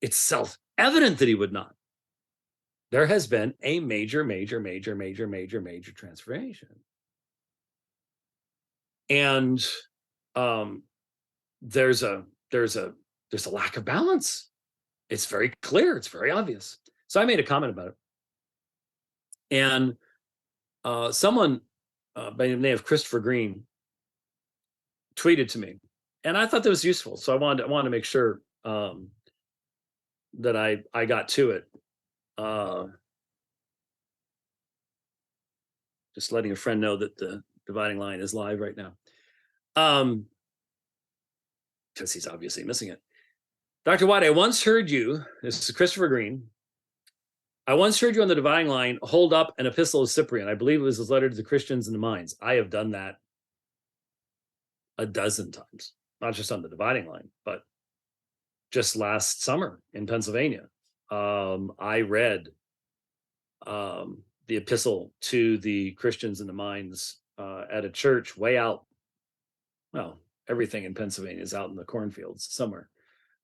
It's self-evident that he would not. there has been a major transformation. And there's a lack of balance. It's very clear, it's very obvious. So I made a comment about it. And someone by the name of Christopher Green tweeted to me, and I thought that was useful. So I wanted to make sure that I got to it. Just letting a friend know that the dividing line is live right now, because he's obviously missing it. Dr. White, I once heard you, this is Christopher Green, I once heard you on the dividing line hold up an epistle of Cyprian. I believe it was his letter to the Christians in the Mines. I have done that a dozen times, not just on the dividing line, but just last summer in Pennsylvania. I read the epistle to the Christians in the Mines at a church way out. Well, everything in Pennsylvania is out in the cornfields somewhere.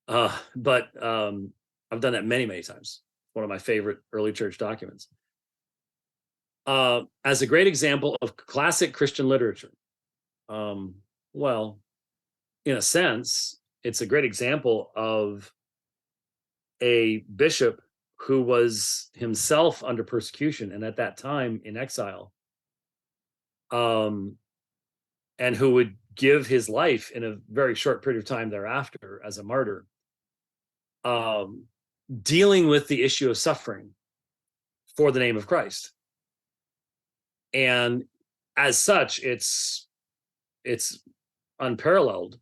But I've done that many times. One of my favorite early church documents. As a great example of classic Christian literature. Well, in a sense, it's a great example of a bishop who was himself under persecution and at that time in exile, and who would give his life in a very short period of time thereafter as a martyr, dealing with the issue of suffering for the name of Christ. And as such, it's unparalleled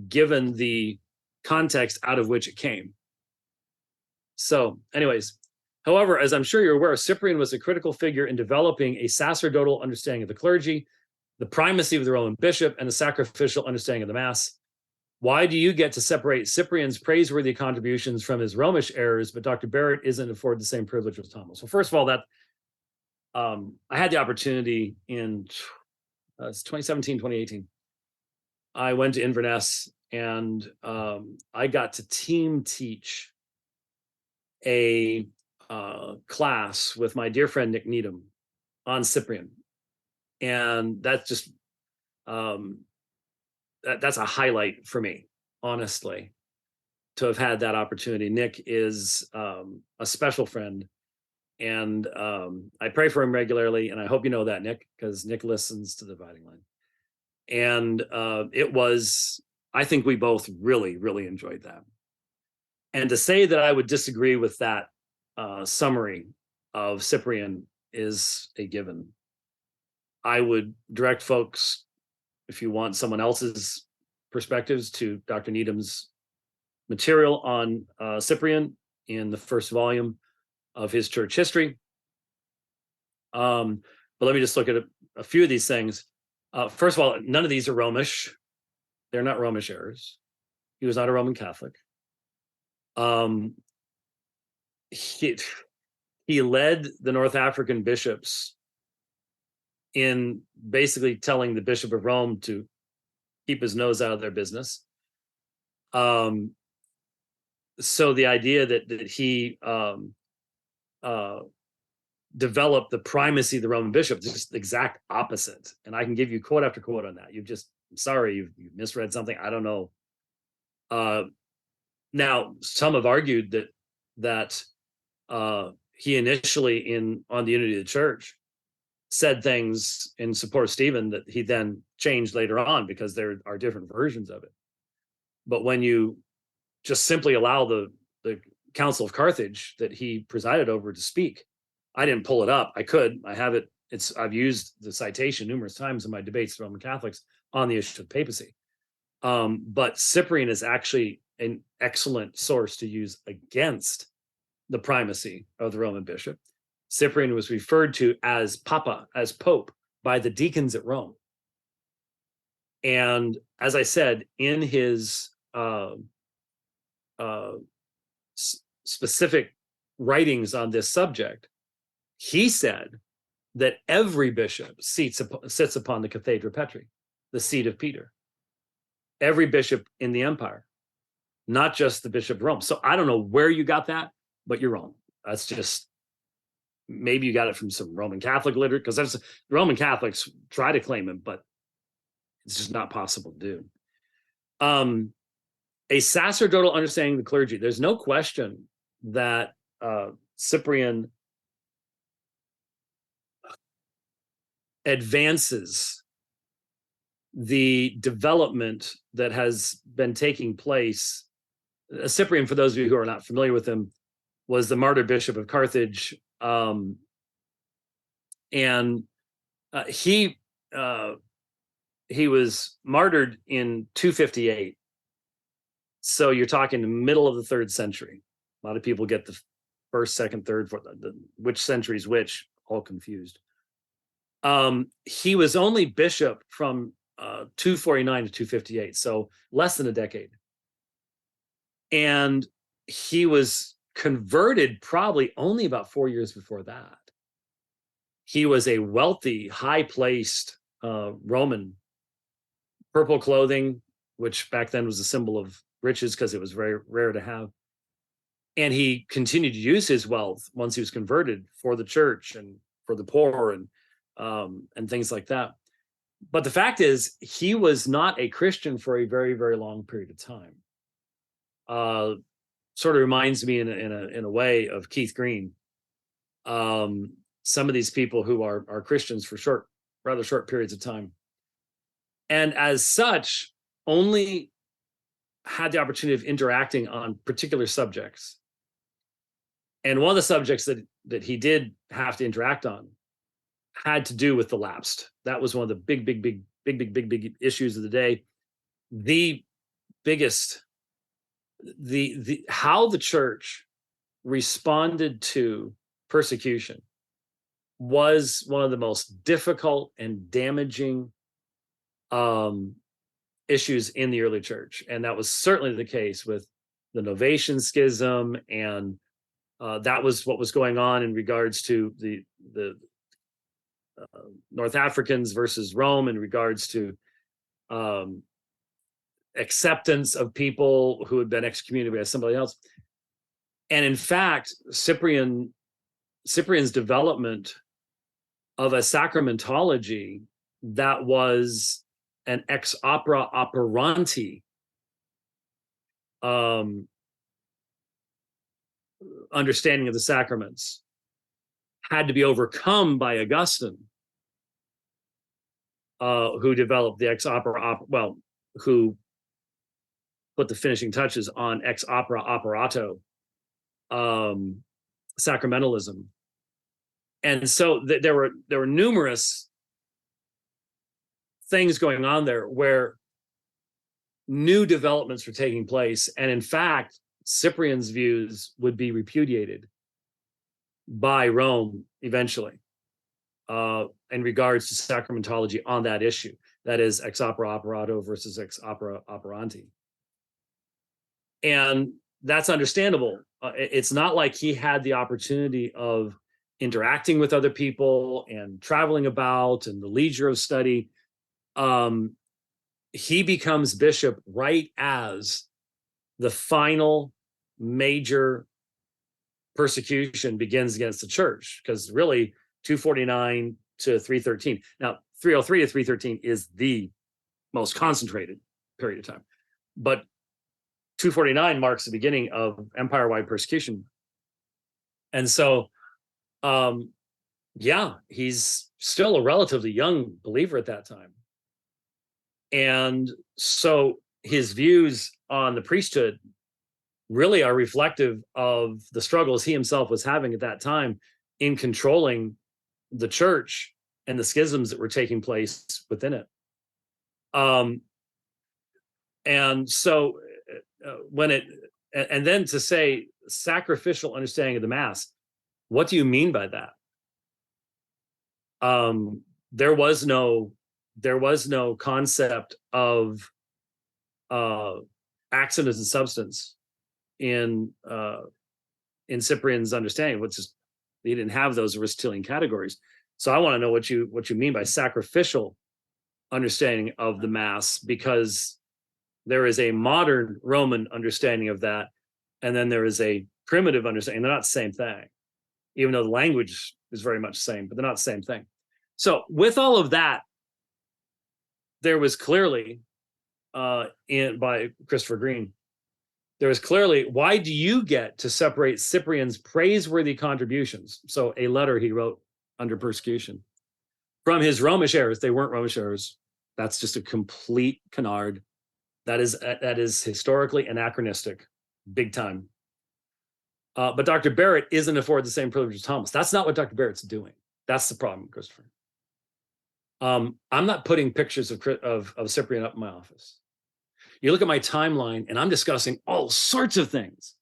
given the context out of which it came. So anyways, however, as I'm sure you're aware, Cyprian was a critical figure in developing a sacerdotal understanding of the clergy, the primacy of the Roman bishop, and the sacrificial understanding of the Mass. Why do you get to separate Cyprian's praiseworthy contributions from his Romish errors, but Dr. Barrett isn't afforded the same privilege as Thomas? Well, first of all, that I had the opportunity in 2017, 2018. I went to Inverness and I got to team teach a class with my dear friend Nick Needham on Cyprian. And that's just, that's a highlight for me, honestly, to have had that opportunity. Nick is a special friend, and I pray for him regularly, and I hope you know that, Nick, because Nick listens to the dividing line. And it was, I think we both really enjoyed that. And to say that I would disagree with that summary of Cyprian is a given. I would direct folks, if you want someone else's perspectives, to Dr. Needham's material on Cyprian in the first volume of his church history. But let me just look at a few of these things. First of all, none of these are Romish. They're not Romish errors. He was not a Roman Catholic. He led the North African bishops in basically telling the Bishop of Rome to keep his nose out of their business. So the idea that he developed the primacy of the Roman bishop is just the exact opposite. And I can give you quote after quote on that. You've misread something. I don't know. Now, some have argued that he initially on the unity of the church said things in support of Stephen that he then changed later on because there are different versions of it. But when you just simply allow the Council of Carthage that he presided over to speak, I didn't pull it up. I could. I have it. I've used the citation numerous times in my debates with Roman Catholics on the issue of papacy. But Cyprian is actually an excellent source to use against the primacy of the Roman bishop. Cyprian was referred to as Papa, as Pope, by the deacons at Rome. And as I said, in his specific writings on this subject, he said that every bishop sits upon the Cathedra Petri, the seat of Peter. Every bishop in the empire, not just the Bishop of Rome. So I don't know where you got that, but you're wrong. That's just maybe you got it from some Roman Catholic literature, because that's Roman Catholics try to claim him, but it's just not possible to do. A sacerdotal understanding of the clergy. There's no question that Cyprian advances the development that has been taking place. Cyprian, for those of you who are not familiar with him, was the martyr bishop of Carthage, and he was martyred in 258. So you're talking the middle of the 3rd century. A lot of people get the 1st, 2nd, 3rd, 4th, which century is which, all confused. He was only bishop from 249 to 258, so less than a decade. And he was converted probably only about 4 years before that. He was a wealthy, high-placed Roman, purple clothing, which back then was a symbol of riches because it was very rare to have. And he continued to use his wealth once he was converted for the church and for the poor and things like that. But the fact is, he was not a Christian for a very, very long period of time. Sort of reminds me in a way of Keith Green. Some of these people who are Christians for rather short periods of time, and as such, only had the opportunity of interacting on particular subjects. And one of the subjects that he did have to interact on had to do with the lapsed. That was one of the big issues of the day. The biggest, the how the church responded to persecution was one of the most difficult and damaging issues in the early church. And that was certainly the case with the Novatian Schism, and that was what was going on in regards to the North Africans versus Rome, in regards to acceptance of people who had been excommunicated by somebody else. And in fact, Cyprian's development of a sacramentology that was an ex opera operanti understanding of the sacraments had to be overcome by Augustine, who developed the ex opera, who put the finishing touches on ex opera operato sacramentalism. And so there were numerous things going on there where new developments were taking place. And in fact, Cyprian's views would be repudiated by Rome eventually in regards to sacramentology on that issue. That is ex opera operato versus ex opera operanti. And that's understandable. It's not like he had the opportunity of interacting with other people and traveling about and the leisure of study. He becomes bishop right as the final major persecution begins against the church, because really 249 to 313. Now, 303 to 313 is the most concentrated period of time, but 249 marks the beginning of empire-wide persecution. And so, he's still a relatively young believer at that time. And so his views on the priesthood really are reflective of the struggles he himself was having at that time in controlling the church and the schisms that were taking place within it. And so and then to say sacrificial understanding of the Mass, what do you mean by that? There was no concept of accident and substance in Cyprian's understanding, which is he didn't have those Aristotelian categories. So I want to know what you mean by sacrificial understanding of the Mass, because there is a modern Roman understanding of that, and then there is a primitive understanding. They're not the same thing. even though the language is very much the same, but they're not the same thing. So with all of that, there was clearly, by Christopher Green, there was clearly, why do you get to separate Cyprian's praiseworthy contributions, so a letter he wrote under persecution, from his Romish errors? They weren't Romish errors. That's just a complete canard. That is historically anachronistic, big time. But Dr. Barrett isn't afforded the same privilege as Thomas. That's not what Dr. Barrett's doing. That's the problem, Christopher. I'm not putting pictures of Cyprian up in my office. You look at my timeline, and I'm discussing all sorts of things.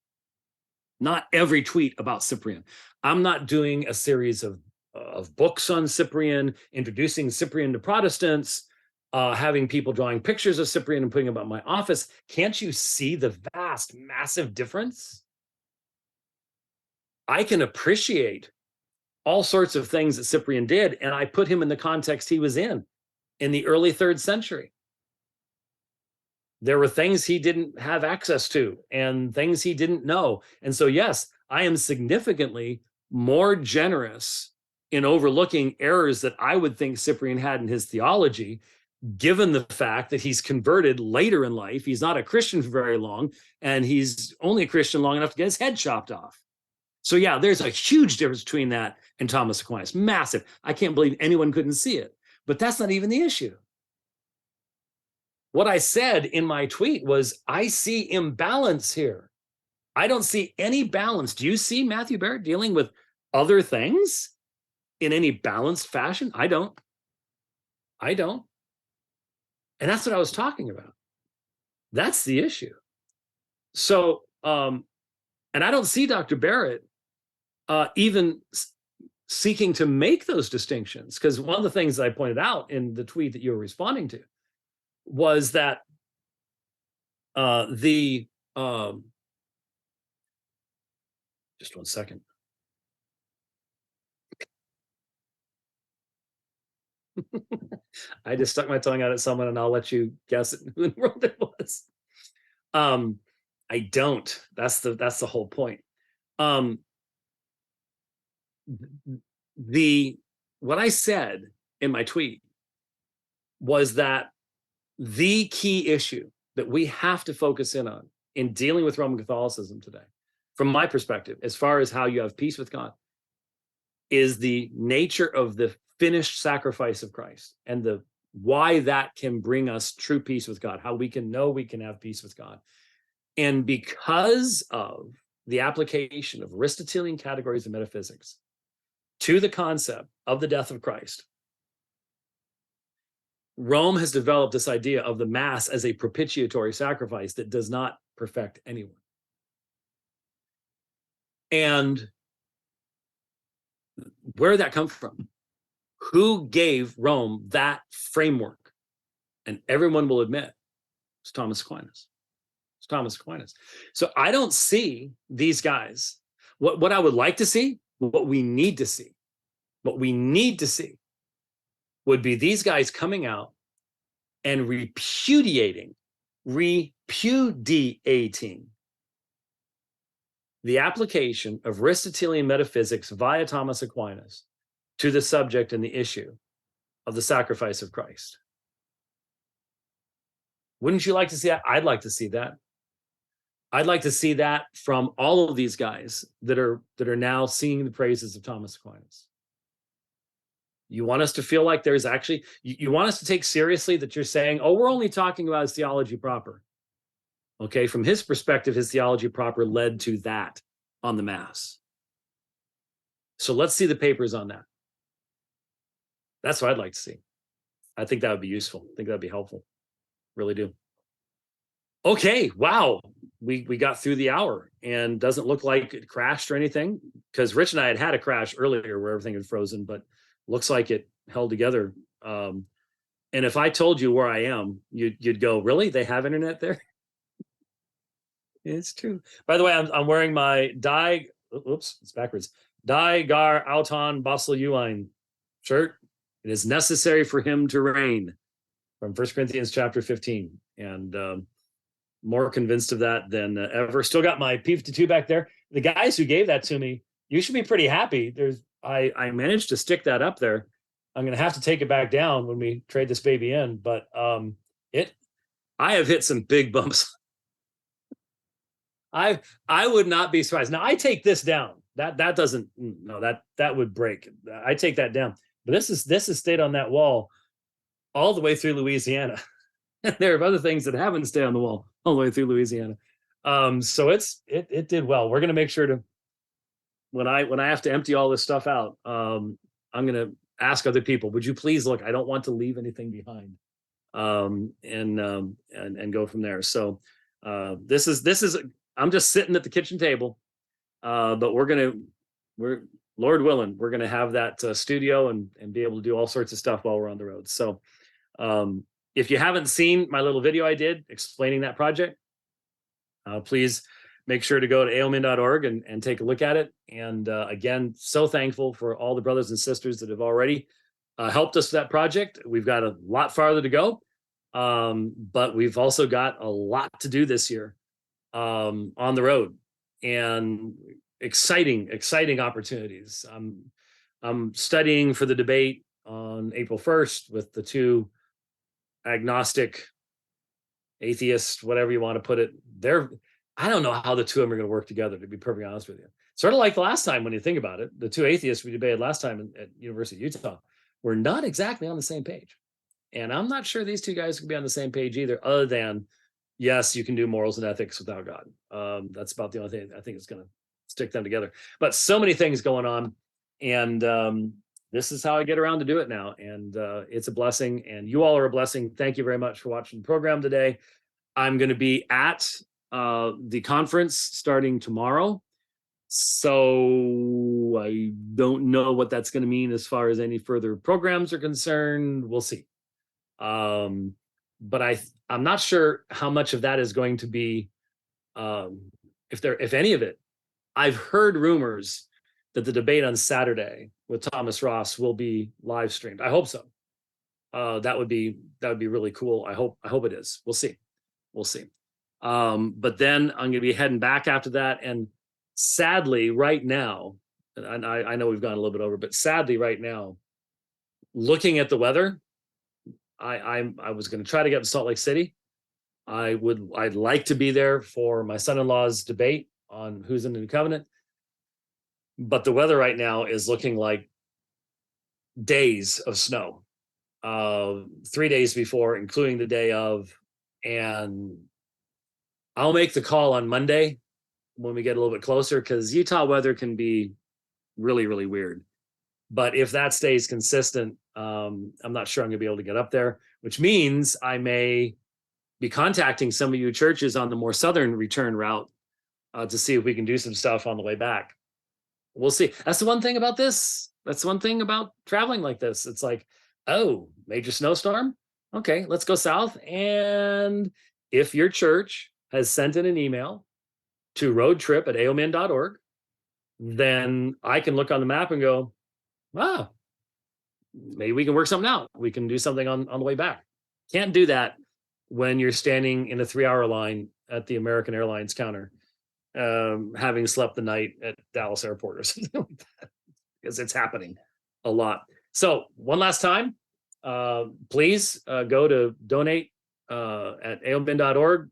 Not every tweet about Cyprian. I'm not doing a series of books on Cyprian, introducing Cyprian to Protestants, having people drawing pictures of Cyprian and putting them up in my office. Can't you see the vast, massive difference? I can appreciate all sorts of things that Cyprian did, and I put him in the context he was in the early 3rd century. There were things he didn't have access to and things he didn't know. And so, yes, I am significantly more generous in overlooking errors that I would think Cyprian had in his theology, given the fact that he's converted later in life. He's not a Christian for very long, and he's only a Christian long enough to get his head chopped off. So yeah, there's a huge difference between that and Thomas Aquinas. Massive. I can't believe anyone couldn't see it. But that's not even the issue. What I said in my tweet was, I see imbalance here. I don't see any balance. Do you see Matthew Barrett dealing with other things in any balanced fashion? I don't. And that's what I was talking about. That's the issue. So, and I don't see Dr. Barrett even seeking to make those distinctions, because one of the things that I pointed out in the tweet that you were responding to was that just one second. I just stuck my tongue out at someone, and I'll let you guess who in the world it was. I don't. That's the whole point. What I said in my tweet was that the key issue that we have to focus in on in dealing with Roman Catholicism today, from my perspective, as far as how you have peace with God, is the nature of the finished sacrifice of Christ, and why that can bring us true peace with God, how we can know we can have peace with God. And because of the application of Aristotelian categories of metaphysics to the concept of the death of Christ, Rome has developed this idea of the Mass as a propitiatory sacrifice that does not perfect anyone. And where did that come from? Who gave Rome that framework? And everyone will admit it's Thomas Aquinas. It's Thomas Aquinas. So I don't see these guys. What I would like to see, what we need to see would be these guys coming out and repudiating the application of Aristotelian metaphysics via Thomas Aquinas to the subject and the issue of the sacrifice of Christ. Wouldn't you like to see that? I'd like to see that. I'd like to see that from all of these guys that are now singing the praises of Thomas Aquinas. You want us to feel like there's actually, you want us to take seriously that you're saying, oh, we're only talking about his theology proper. Okay, from his perspective, his theology proper led to that on the Mass. So let's see the papers on that. That's what I'd like to see. I think that would be useful. I think that'd be helpful. Really do. Okay, wow. We got through the hour, and doesn't look like it crashed or anything, because Rich and I had a crash earlier where everything had frozen, but looks like it held together. And if I told you where I am, you'd go, really? They have internet there? It's true. By the way, I'm wearing my oops, it's backwards. Die gar auton basel Uline shirt. It is necessary for him to reign, from 1 Corinthians chapter 15. And more convinced of that than ever. Still got my P52 back there. The guys who gave that to me you should be pretty happy. I managed to stick that up there. I'm going to have to take it back down when we trade this baby in, but I have hit some big bumps. I would not be surprised. Now I take this down. That doesn't, no, that would break. I take that down. But this has stayed on that wall all the way through Louisiana. There are other things that haven't stayed on the wall all the way through Louisiana. So it did well. We're going to make sure to, when I have to empty all this stuff out, I'm going to ask other people, would you please look? I don't want to leave anything behind, and go from there. So this is I'm just sitting at the kitchen table, but we're Lord willing, we're gonna have that studio and be able to do all sorts of stuff while we're on the road. So if you haven't seen my little video I did explaining that project, please make sure to go to aomin.org and take a look at it. And again, so thankful for all the brothers and sisters that have already helped us with that project. We've got a lot farther to go, but we've also got a lot to do this year on the road, and exciting opportunities. I'm studying for the debate on April 1st with the two agnostic, atheist, whatever you want to put it. I don't know how the two of them are going to work together, to be perfectly honest with you. Sort of like the last time when you think about it, the two atheists we debated last time at University of Utah were not exactly on the same page. And I'm not sure these two guys can be on the same page either, other than, yes, you can do morals and ethics without God. That's about the only thing I think is going to stick them together. But so many things going on. And this is how I get around to do it now. And it's a blessing. And you all are a blessing. Thank you very much for watching the program today. I'm going to be at the conference starting tomorrow. So I don't know what that's going to mean as far as any further programs are concerned. We'll see. But I'm not sure how much of that is going to be, if any of it. I've heard rumors that the debate on Saturday with Thomas Ross will be live streamed. I hope so. That would be really cool. I hope it is. We'll see. But then I'm going to be heading back after that. And sadly, right now, and I know we've gone a little bit over, but sadly, right now, looking at the weather, I was going to try to get to Salt Lake City. I'd like to be there for my son-in-law's debate on who's in the new covenant. But the weather right now is looking like days of snow, 3 days before, including the day of. And I'll make the call on Monday when we get a little bit closer, because Utah weather can be really, really weird. But if that stays consistent, I'm not sure I'm going to be able to get up there, which means I may be contacting some of you churches on the more southern return route to see if we can do some stuff on the way back. We'll see. That's the one thing about this. That's one thing about traveling like this. It's like, oh, major snowstorm. Okay, let's go south. And if your church has sent in an email to roadtrip@aomin.org, then I can look on the map and go, wow, maybe we can work something out. We can do something on the way back. Can't do that when you're standing in a 3-hour line at the American Airlines counter, having slept the night at Dallas Airport or something like that, because it's happening a lot. So one last time, please go to donate at aomin.org.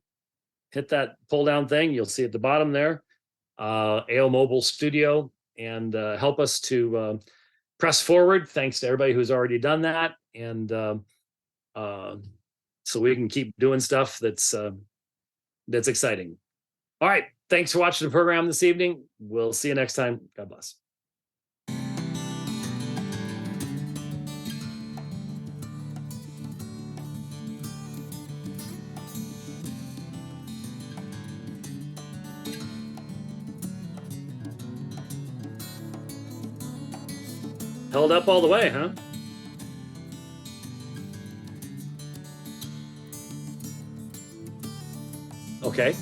Hit that pull down thing. You'll see at the bottom there, AO Mobile Studio, and help us to press forward. Thanks to everybody who's already done that. And so we can keep doing stuff that's exciting. All right. Thanks for watching the program this evening. We'll see you next time. God bless. Held up all the way, huh? Okay.